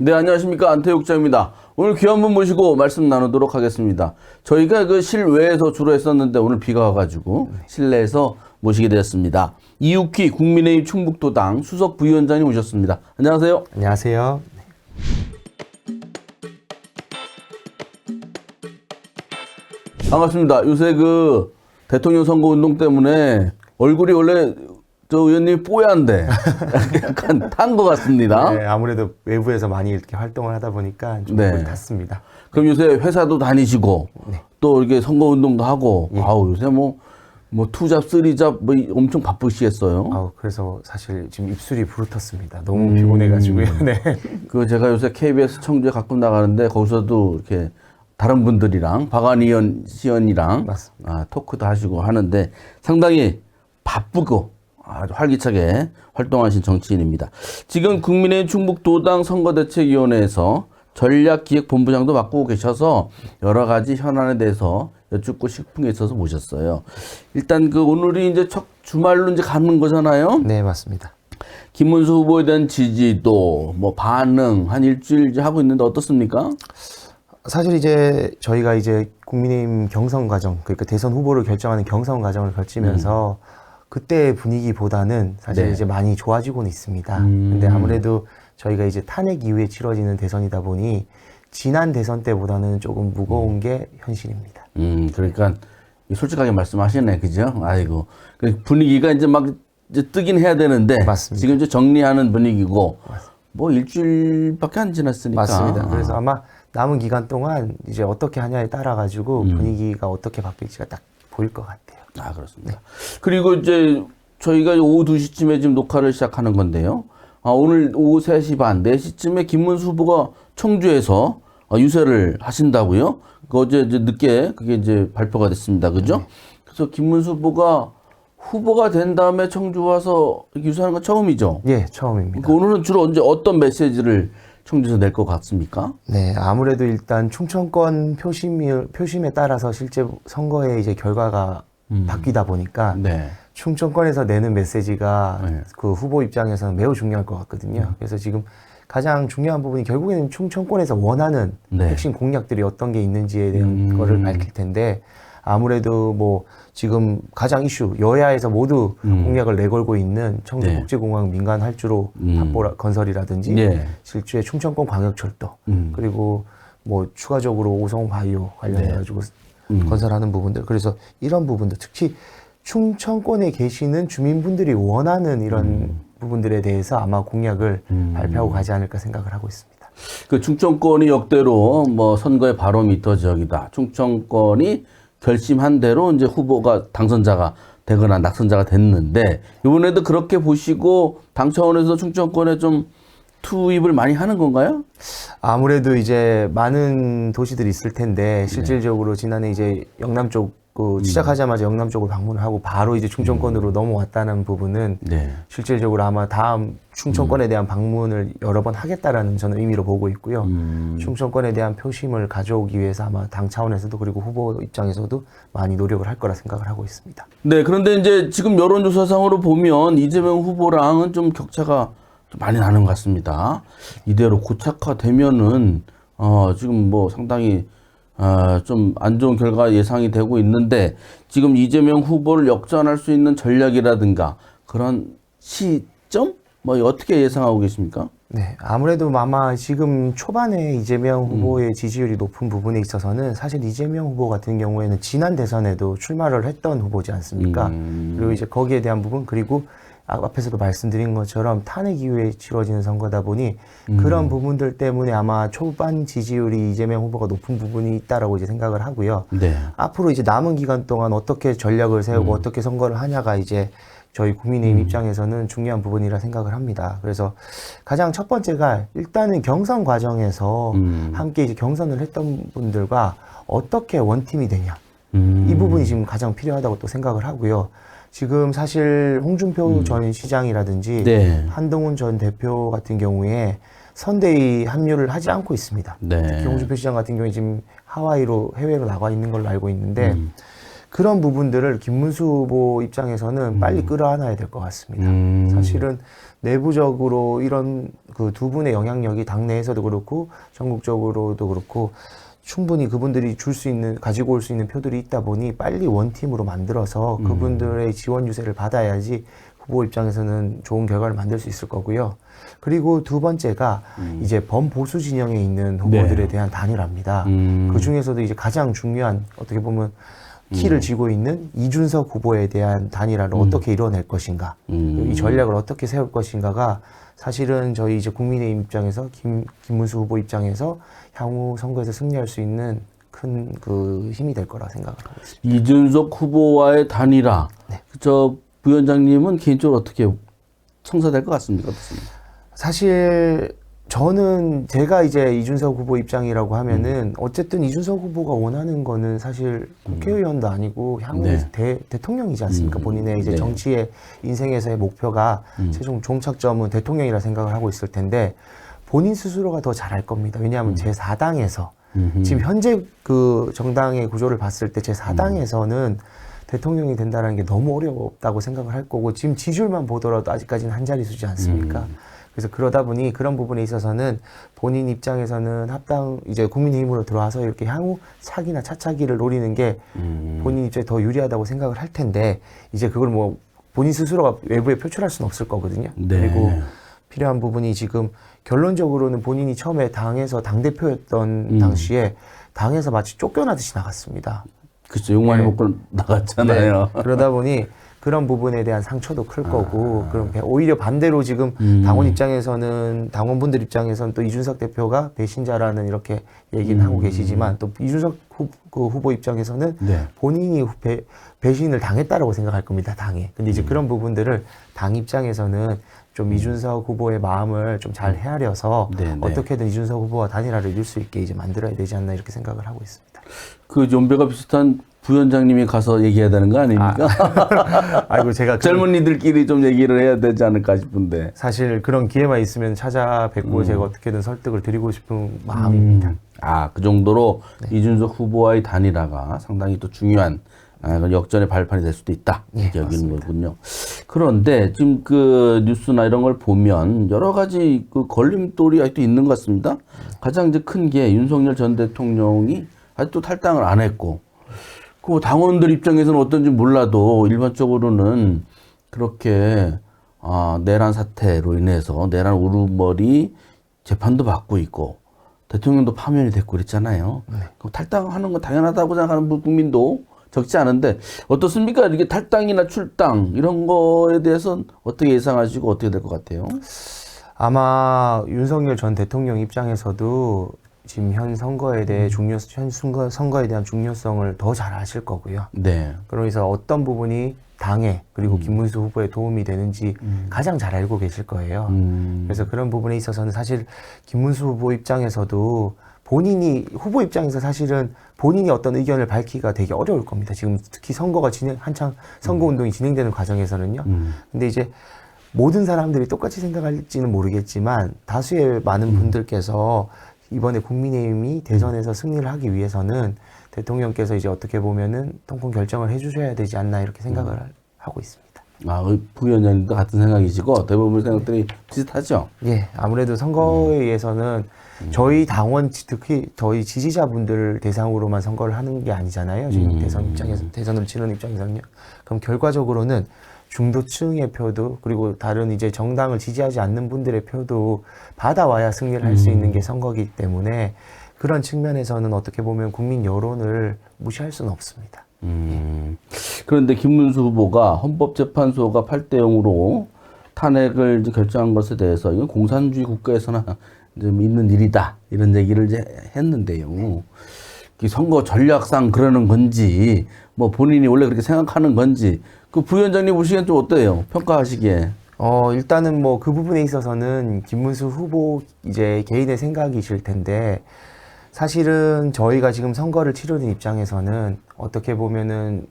네, 안녕하십니까. 안태욱자입니다. 오늘 귀한 분 모시고 말씀 나누도록 하겠습니다. 저희가 그 실외에서 주로 했었는데 오늘 비가 와가지고 실내에서 모시게 되었습니다. 이육희 국민의힘 충북도당 수석 부위원장님 오셨습니다. 안녕하세요. 안녕하세요. 반갑습니다. 요새 그 대통령 선거 운동 때문에 얼굴이 원래 저 의원님이 뽀얀데 약간 탄 것 같습니다. 네, 아무래도 외부에서 많이 이렇게 활동을 하다 보니까 좀 네. 얼굴이 탔습니다. 그럼 요새 회사도 다니시고 또 이렇게 선거 운동도 하고 아우 요새 뭐 투잡 쓰리잡 뭐 엄청 바쁘시겠어요. 그래서 사실 지금 입술이 부르텄습니다. 너무 피곤해가지고요. 네. 그 제가 요새 KBS 청주에 가끔 나가는데 거기서도 이렇게 다른 분들이랑 박안희연 시연이랑 맞습니다. 토크도 하시고 하는데 상당히 바쁘고 아주 활기차게 활동하신 정치인입니다. 지금 국민의힘 충북도당 선거대책위원회에서 전략기획본부장도 맡고 계셔서 여러 가지 현안에 대해서 여쭙고 싶은 게 있어서 모셨어요. 일단 그 오늘이 이제 첫 주말로 이제 가는 거잖아요. 네, 맞습니다. 김문수 후보에 대한 지지도 뭐 반응 한 일주일 이제 하고 있는데 어떻습니까? 사실 이제 저희가 이제 국민의힘 경선 과정, 그러니까 대선 후보를 결정하는 경선 과정을 거치면서 그때 분위기보다는 사실 네. 이제 많이 좋아지고는 있습니다. 근데 아무래도 저희가 이제 탄핵 이후에 치러지는 대선이다 보니 지난 대선 때보다는 조금 무거운 게 현실입니다. 그러니까 솔직하게 말씀하시네, 그죠? 아이고 그 분위기가 이제 막 이제 뜨긴 해야 되는데 맞습니다. 지금 이제 정리하는 분위기고 뭐 일주일밖에 안 지났으니까. 맞습니다. 그래서 아마 남은 기간 동안 이제 어떻게 하냐에 따라 가지고 분위기가 어떻게 바뀔지가 딱 보일 것 같아요. 아, 그렇습니다. 그리고 이제 저희가 오후 2시쯤에 지금 녹화를 시작하는 건데요. 오늘 오후 3시 반, 4시쯤에 김문수 후보가 청주에서 유세를 하신다고요? 어제 이제 늦게 그게 이제 발표가 됐습니다. 그죠? 그래서 김문수 후보가 된 다음에 청주 와서 유세하는 건 처음이죠? 예, 처음입니다. 그러니까 오늘은 주로 언제 어떤 메시지를 청주에서 낼 것 같습니까? 네, 아무래도 일단 충청권 표심에 따라서 실제 선거의 이제 결과가 바뀌다 보니까 네. 충청권에서 내는 메시지가 네. 그 후보 입장에서는 매우 중요할 것 같거든요. 그래서 지금 가장 중요한 부분이 결국에는 충청권에서 원하는 네. 핵심 공약들이 어떤 게 있는지에 대한 거를 밝힐 텐데 아무래도 뭐 지금 가장 이슈 여야에서 모두 공약을 내걸고 있는 청주 네. 국제공항 민간 활주로 확보 건설이라든지 네. 실제 충청권 광역철도 그리고 뭐 추가적으로 오성 바이오 관련해 네. 가지고 건설하는 부분들 그래서 이런 부분들 특히 충청권에 계시는 주민분들이 원하는 이런 부분들에 대해서 아마 공약을 발표하고 가지 않을까 생각을 하고 있습니다. 그 충청권이 역대로 뭐 선거의 바로미터 지역이다. 충청권이 결심한 대로 이제 후보가 당선자가 되거나 낙선자가 됐는데 이번에도 그렇게 보시고 당 차원에서 충청권에 좀 투입을 많이 하는 건가요? 아무래도 이제 많은 도시들이 있을 텐데 실질적으로 지난해 이제 영남 쪽 시작하자마자 영남 쪽을 방문을 하고 바로 이제 충청권으로 넘어왔다는 부분은 네. 실질적으로 아마 다음 충청권에 대한 방문을 여러 번 하겠다라는 저는 의미로 보고 있고요. 충청권에 대한 표심을 가져오기 위해서 아마 당 차원에서도 그리고 후보 입장에서도 많이 노력을 할 거라 생각을 하고 있습니다. 네, 그런데 이제 지금 여론조사상으로 보면 이재명 후보랑은 좀 격차가 좀 많이 나는 것 같습니다. 이대로 고착화되면은 지금 뭐 상당히 좀 안 좋은 결과 예상이 되고 있는데 지금 이재명 후보를 역전할 수 있는 전략이라든가 그런 시점 뭐 어떻게 예상하고 계십니까? 네, 아무래도 아마 지금 초반에 이재명 후보의 지지율이 높은 부분에 있어서는 사실 이재명 후보 같은 경우에는 지난 대선에도 출마를 했던 후보지 않습니까? 그리고 이제 거기에 대한 부분 그리고 앞에서도 말씀드린 것처럼 탄핵 이후에 치러지는 선거다 보니 그런 부분들 때문에 아마 초반 지지율이 이재명 후보가 높은 부분이 있다라고 이제 생각을 하고요. 네. 앞으로 이제 남은 기간 동안 어떻게 전략을 세우고 어떻게 선거를 하냐가 이제 저희 국민의힘 입장에서는 중요한 부분이라 생각을 합니다. 그래서 가장 첫 번째가 일단은 경선 과정에서 함께 이제 경선을 했던 분들과 어떻게 원팀이 되냐. 이 부분이 지금 가장 필요하다고 또 생각을 하고요. 지금 사실 홍준표 전 시장이라든지 네. 한동훈 전 대표 같은 경우에 선대위 합류를 하지 않고 있습니다. 네. 특히 홍준표 시장 같은 경우에 지금 하와이로 해외로 나가 있는 걸로 알고 있는데 그런 부분들을 김문수 후보 입장에서는 빨리 끌어안아야 될 것 같습니다. 사실은 내부적으로 이런 그 두 분의 영향력이 당내에서도 그렇고 전국적으로도 그렇고 충분히 그분들이 줄 수 있는, 가지고 올 수 있는 표들이 있다 보니 빨리 원팀으로 만들어서 그분들의 지원 유세를 받아야지 후보 입장에서는 좋은 결과를 만들 수 있을 거고요. 그리고 두 번째가 이제 범보수 진영에 있는 후보들에 네. 대한 단일화입니다. 그 중에서도 이제 가장 중요한, 어떻게 보면 키를 쥐고 있는 이준석 후보에 대한 단일화를 어떻게 이뤄낼 것인가, 이 전략을 어떻게 세울 것인가가 사실은 저희 이제 국민의힘 입장에서 김문수 후보 입장에서 향후 선거에서 승리할 수 있는 큰 그 힘이 될 거라 생각을 하고 있습니다. 이준석 후보와의 단일화. 네. 저 부위원장님은 개인적으로 어떻게 성사될 것 같습니까? 어떻습니까? 사실 저는 제가 이제 이준석 후보 입장이라고 하면은 어쨌든 이준석 후보가 원하는 거는 사실 국회의원도 아니고 향후 네. 대통령이지 않습니까? 본인의 이제 네. 정치의 인생에서의 목표가 최종 종착점은 대통령이라 생각을 하고 있을 텐데 본인 스스로가 더 잘할 겁니다. 왜냐하면 제4당에서 지금 현재 그 정당의 구조를 봤을 때 제4당에서는 대통령이 된다는 게 너무 어렵다고 생각을 할 거고 지금 지지율만 보더라도 아직까지는 한 자릿수지 않습니까? 그래서 그러다 보니 그런 부분에 있어서는 본인 입장에서는 합당 이제 국민의힘으로 들어와서 이렇게 향후 차기나 차차기를 노리는 게 본인 입장에 더 유리하다고 생각을 할 텐데 이제 그걸 뭐 본인 스스로가 외부에 표출할 수는 없을 거거든요. 네. 그리고 필요한 부분이 지금 결론적으로는 본인이 처음에 당에서 당대표였던 당시에 당에서 마치 쫓겨나듯이 나갔습니다. 그렇죠. 욕 많이 네. 먹고 나갔잖아요. 네. 그러다 보니 그런 부분에 대한 상처도 클 거고 그럼 오히려 반대로 지금 당원 입장에서는 당원분들 입장에서는 또 이준석 대표가 배신자라는 이렇게 얘기는 하고 계시지만 또 이준석 후보 입장에서는 네. 본인이 배신을 당했다라고 생각할 겁니다. 당에. 근데 이제 그런 부분들을 당 입장에서는 좀 이준석 후보의 마음을 좀 잘 헤아려서 네, 네. 어떻게든 이준석 후보와 단일화를 이룰 수 있게 이제 만들어야 되지 않나 이렇게 생각을 하고 있습니다. 그 연배가 비슷한 부위원장님이 가서 얘기해야 되는 거 아닙니까? 아이고 제가 젊은이들끼리 좀 얘기를 해야 되지 않을까 싶은데. 사실 그런 기회만 있으면 찾아뵙고 제가 어떻게든 설득을 드리고 싶은 마음입니다. 그 정도로 이준석 후보와의 단일화가 상당히 또 중요한 그런 역전의 발판이 될 수도 있다. 이렇게 여기는 거군요. 그런데 지금 그 뉴스나 이런 걸 보면 여러 가지 그 걸림돌이 아직도 있는 것 같습니다. 가장 이제 큰 게 윤석열 전 대통령이 아직도 탈당을 안 했고, 그 당원들 입장에서는 어떤지 몰라도 일반적으로는 그렇게 내란 사태로 인해서 내란 우르머리 재판도 받고 있고 대통령도 파면이 됐고 그랬잖아요. 그럼 탈당하는 건 당연하다고 생각하는 국민도 적지 않은데 어떻습니까? 이게 탈당이나 출당 이런 거에 대해서는 어떻게 예상하시고 어떻게 될 것 같아요? 아마 윤석열 전 대통령 입장에서도 지금 현 선거에 대해 선거에 대한 중요성을 더 잘 아실 거고요. 네. 그러면서 어떤 부분이 당에 그리고 김문수 후보에 도움이 되는지 가장 잘 알고 계실 거예요. 그래서 그런 부분에 있어서는 사실 김문수 후보 입장에서도 본인이 후보 입장에서 사실은 본인이 어떤 의견을 밝히기가 되게 어려울 겁니다. 지금 특히 선거가 한창 선거 운동이 진행되는 과정에서는요. 근데 이제 모든 사람들이 똑같이 생각할지는 모르겠지만 다수의 많은 분들께서 이번에 국민의힘이 대선에서 승리를 하기 위해서는 대통령께서 이제 어떻게 보면은 통큰 결정을 해주셔야 되지 않나 이렇게 생각을 하고 있습니다. 부위원장님도 같은 생각이시고 대부분 생각들이 비슷하죠? 예, 아무래도 선거에 의해서는 저희 당원, 특히 저희 지지자분들 대상으로만 선거를 하는 게 아니잖아요. 지금 대선을 치르는 입장에서는요. 그럼 결과적으로는 중도층의 표도 그리고 다른 이제 정당을 지지하지 않는 분들의 표도 받아와야 승리를 할 수 있는 게 선거이기 때문에 그런 측면에서는 어떻게 보면 국민 여론을 무시할 수는 없습니다. 그런데 김문수 후보가 헌법재판소가 8대 0으로 탄핵을 이제 결정한 것에 대해서 이건 공산주의 국가에서나 이제 있는 일이다 이런 얘기를 이제 했는데요. 이 선거 전략상 그러는 건지 뭐 본인이 원래 그렇게 생각하는 건지 그 부위원장님 보시기엔 좀 어때요? 평가하시기에. 일단은 뭐 그 부분에 있어서는 김문수 후보 이제 개인의 생각이실 텐데 사실은 저희가 지금 선거를 치르는 입장에서는 어떻게 보면은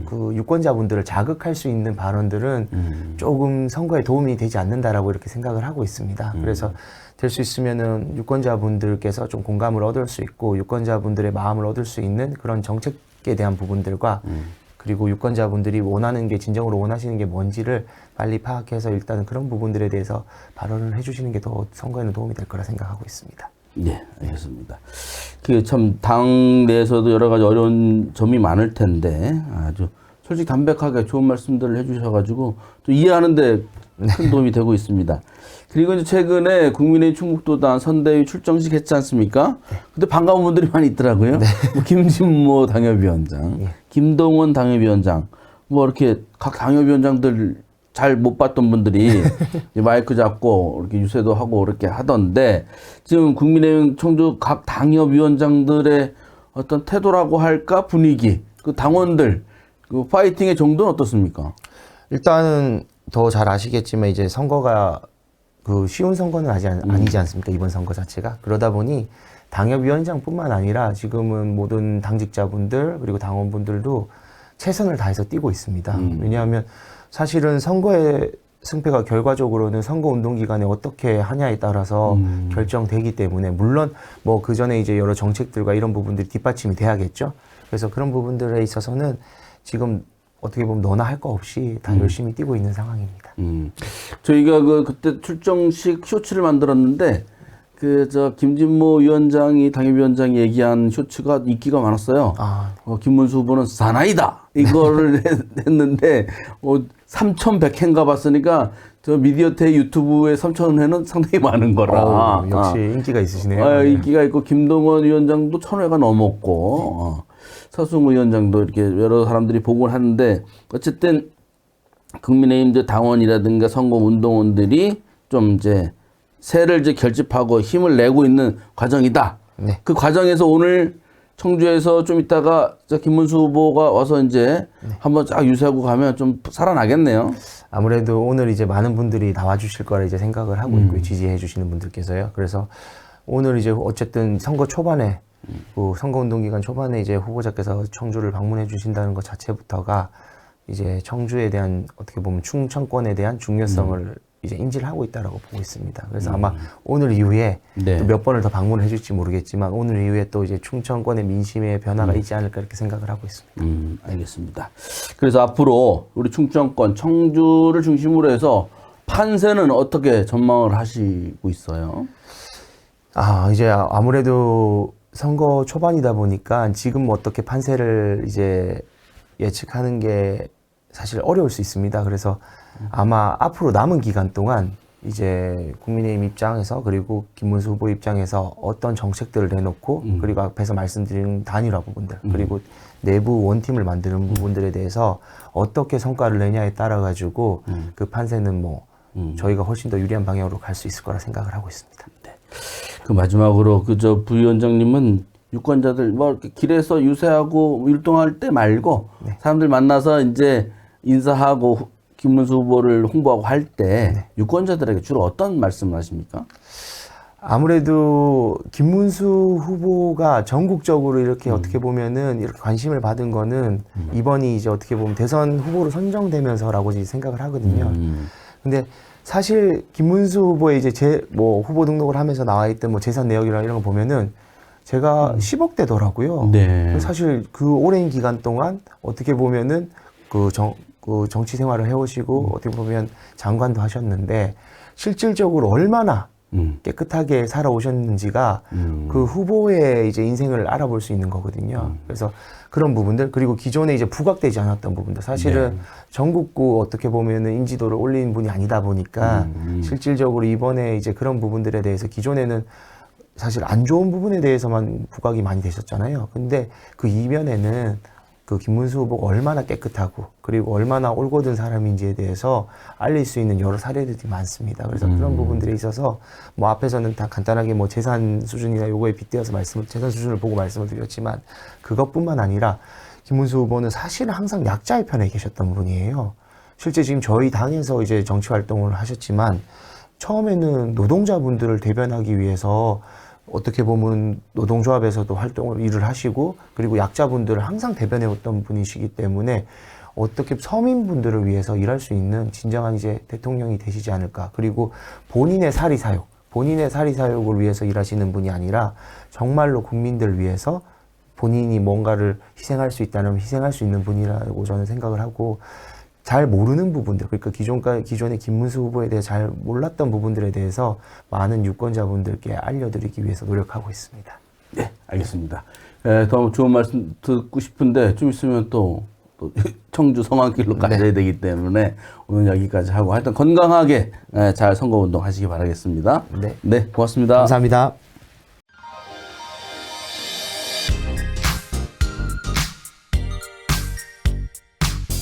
그 유권자분들을 자극할 수 있는 발언들은 조금 선거에 도움이 되지 않는다라고 이렇게 생각을 하고 있습니다. 그래서 될 수 있으면은 유권자분들께서 좀 공감을 얻을 수 있고 유권자분들의 마음을 얻을 수 있는 그런 정책에 대한 부분들과 그리고 유권자분들이 원하는 게 진정으로 원하시는 게 뭔지를 빨리 파악해서 일단은 그런 부분들에 대해서 발언을 해주시는 게 더 선거에는 도움이 될 거라 생각하고 있습니다. 네, 알겠습니다. 그 참 당 내에서도 여러 가지 어려운 점이 많을 텐데 아주 솔직히 담백하게 좋은 말씀들을 해주셔가지고 또 이해하는데 큰 도움이 되고 있습니다. 그리고 이제 최근에 국민의힘 충북도당 선대위 출정식 했지 않습니까? 근데 반가운 분들이 많이 있더라고요. 뭐 김진모 당협위원장, 김동원 당협위원장, 뭐 이렇게 각 당협위원장들 잘 못 봤던 분들이 마이크 잡고 이렇게 유세도 하고 이렇게 하던데 지금 국민의힘 청주 각 당협위원장들의 어떤 태도라고 할까 분위기, 그 당원들 그 파이팅의 정도는 어떻습니까? 일단은 더 잘 아시겠지만 이제 선거가 그 쉬운 선거는 아니지 않습니까? 이번 선거 자체가. 그러다 보니 당협위원장뿐만 아니라 지금은 모든 당직자분들 그리고 당원분들도 최선을 다해서 뛰고 있습니다. 왜냐하면 사실은 선거의 승패가 결과적으로는 선거 운동 기간에 어떻게 하냐에 따라서 결정되기 때문에 물론 뭐 그 전에 이제 여러 정책들과 이런 부분들이 뒷받침이 돼야겠죠. 그래서 그런 부분들에 있어서는 지금 어떻게 보면 너나 할 거 없이 다 열심히 뛰고 있는 상황입니다. 저희가 그때 출정식 쇼츠를 만들었는데 김진모 위원장이 당협위원장이 얘기한 쇼츠가 인기가 많았어요. 김문수 후보는 사나이다 이거를 했는데 3,100회인가 봤으니까 저 미디어테 유튜브에 3,000회는 상당히 많은 거라. 역시 인기가 있으시네요. 인기가 있고 김동원 위원장도 1,000회가 넘었고 서승우 위원장도 이렇게 여러 사람들이 보곤 하는데 어쨌든 국민의힘 당원이라든가 선거 운동원들이 좀 이제 세를 이제 결집하고 힘을 내고 있는 과정이다. 네. 그 과정에서 오늘 청주에서 좀 있다가 김문수 후보가 와서 이제 한번 쫙 유세하고 가면 좀 살아나겠네요. 아무래도 오늘 이제 많은 분들이 나와주실 거라 이제 생각을 하고 있고요. 지지해 주시는 분들께서요. 그래서 오늘 이제 어쨌든 선거 초반에 그 선거운동 기간 초반에 이제 후보자께서 청주를 방문해 주신다는 것 자체부터가 이제 청주에 대한 어떻게 보면 충청권에 대한 중요성을 이제 인지를 하고 있다라고 보고 있습니다. 그래서 아마 오늘 이후에 네. 또 몇 번을 더 방문을 해줄지 모르겠지만 오늘 이후에 또 이제 충청권의 민심의 변화가 있지 않을까 이렇게 생각을 하고 있습니다. 알겠습니다. 그래서 앞으로 우리 충청권 청주를 중심으로 해서 판세는 어떻게 전망을 하시고 있어요? 이제 아무래도 선거 초반이다 보니까 지금 어떻게 판세를 이제 예측하는 게 사실 어려울 수 있습니다. 그래서 아마 앞으로 남은 기간 동안 이제 국민의힘 입장에서 그리고 김문수 후보 입장에서 어떤 정책들을 내놓고 그리고 앞에서 말씀드린 단일화 부분들 그리고 내부 원팀을 만드는 부분들에 대해서 어떻게 성과를 내냐에 따라 가지고 그 판세는 뭐 저희가 훨씬 더 유리한 방향으로 갈 수 있을 거라 생각을 하고 있습니다. 네. 그 마지막으로 부위원장님은 유권자들 뭐 이렇게 길에서 유세하고 율동할 때 말고 사람들 만나서 이제 인사하고 김문수 후보를 홍보하고 할 때 유권자들에게 주로 어떤 말씀을 하십니까? 아무래도 김문수 후보가 전국적으로 이렇게 어떻게 보면은 이렇게 관심을 받은 거는 이번이 이제 어떻게 보면 대선 후보로 선정되면서라고 이제 생각을 하거든요. 근데 사실 김문수 후보의 이제 뭐 후보 등록을 하면서 나와 있던 뭐 재산 내역이랑 이런 거 보면은 제가 10억대더라고요. 네. 사실 그 오랜 기간 동안 어떻게 보면은 그 정치 생활을 해오시고 어떻게 보면 장관도 하셨는데 실질적으로 얼마나 깨끗하게 살아오셨는지가 그 후보의 이제 인생을 알아볼 수 있는 거거든요. 그래서 그런 부분들 그리고 기존에 이제 부각되지 않았던 부분들 사실은 전국구 어떻게 보면은 인지도를 올린 분이 아니다 보니까 실질적으로 이번에 이제 그런 부분들에 대해서 기존에는 사실 안 좋은 부분에 대해서만 부각이 많이 되셨잖아요. 근데 그 이면에는 그 김문수 후보가 얼마나 깨끗하고 그리고 얼마나 올곧은 사람인지에 대해서 알릴 수 있는 여러 사례들이 많습니다. 그래서 그런 부분들에 있어서 뭐 앞에서는 다 간단하게 뭐 재산 수준이나 요거에 빗대어서 재산 수준을 보고 말씀을 드렸지만 그것뿐만 아니라 김문수 후보는 사실은 항상 약자의 편에 계셨던 분이에요. 실제 지금 저희 당에서 이제 정치 활동을 하셨지만 처음에는 노동자분들을 대변하기 위해서 어떻게 보면 노동조합에서도 일을 하시고 그리고 약자분들을 항상 대변해왔던 분이시기 때문에 어떻게 서민분들을 위해서 일할 수 있는 진정한 이제 대통령이 되시지 않을까. 그리고 본인의 사리사욕을 위해서 일하시는 분이 아니라 정말로 국민들 위해서 본인이 뭔가를 희생할 수 있다면 희생할 수 있는 분이라고 저는 생각을 하고, 잘 모르는 부분들, 그러니까 기존의 김문수 후보에 대해 잘 몰랐던 부분들에 대해서 많은 유권자분들께 알려드리기 위해서 노력하고 있습니다. 네, 알겠습니다. 더 좋은 말씀 듣고 싶은데 좀 있으면 또 청주 성안길로 가야 되기 때문에 오늘 여기까지 하고 하여튼 건강하게 잘 선거운동 하시기 바라겠습니다. 네. 네, 고맙습니다. 감사합니다.